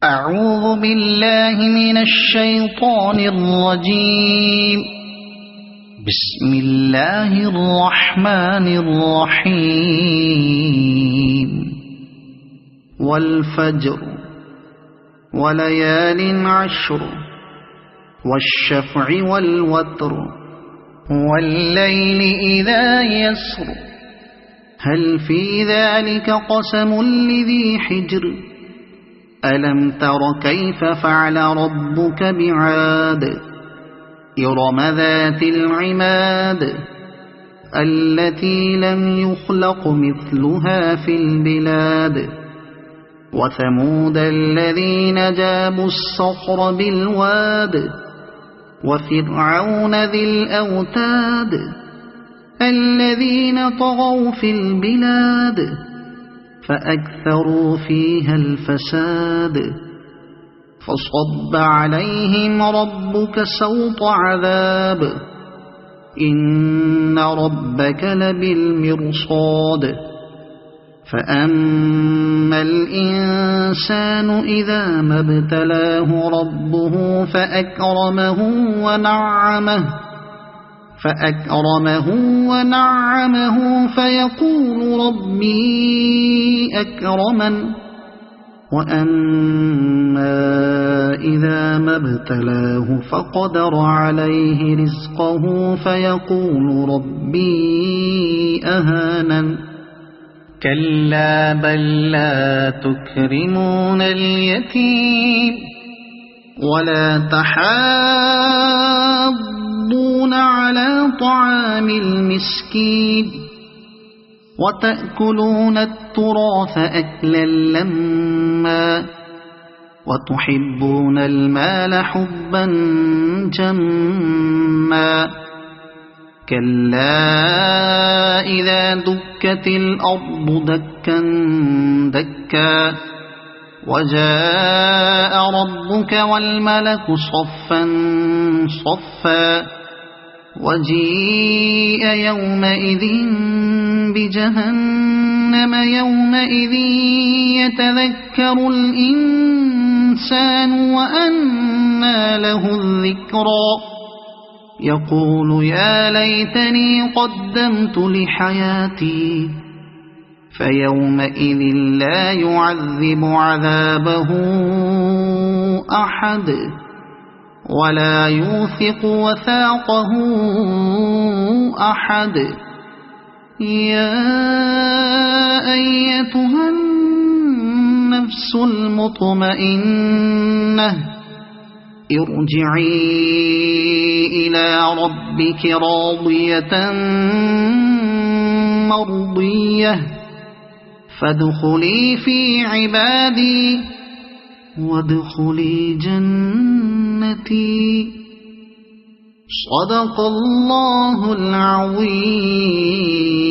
أعوذ بالله من الشيطان الرجيم. بسم الله الرحمن الرحيم. والفجر وليال عشر والشفع والوتر والليل إذا يسر هل في ذلك قسم لذي حجر ألم تر كيف فعل ربك بعاد إرم ذات العماد التي لم يخلق مثلها في البلاد وثمود الذين جابوا الصخر بالواد وفرعون ذي الأوتاد الذين طغوا في البلاد فأكثروا فيها الفساد فصب عليهم ربك سوط عذاب إن ربك لبالمرصاد فأما الإنسان إذا ما ابتلاه ربه فأكرمه ونعمه فيقول ربي أكرمن وأما إذا ما ابتلاه فقدر عليه رزقه فيقول ربي أهانن كلا بل لا تكرمون اليتيم ولا تحاضون على طعام المسكين وتأكلون التراث أكلا لما وتحبون المال حبا جما كلا إذا دكت الأرض دكا دكا وجاء ربك والملك صفا صفا وجيء يومئذ بجهنم يومئذ يتذكر الإنسان وأنى له الذكرى يقول يا ليتني قدمت لحياتي فيومئذ لا يعذب عذابه أحد ولا يوثق وثاقه أحد يا أيتها النفس المطمئنة ارجعي إلى ربك راضية مرضية فادخلي في عبادي وادخلي جنتي. صدق الله العظيم.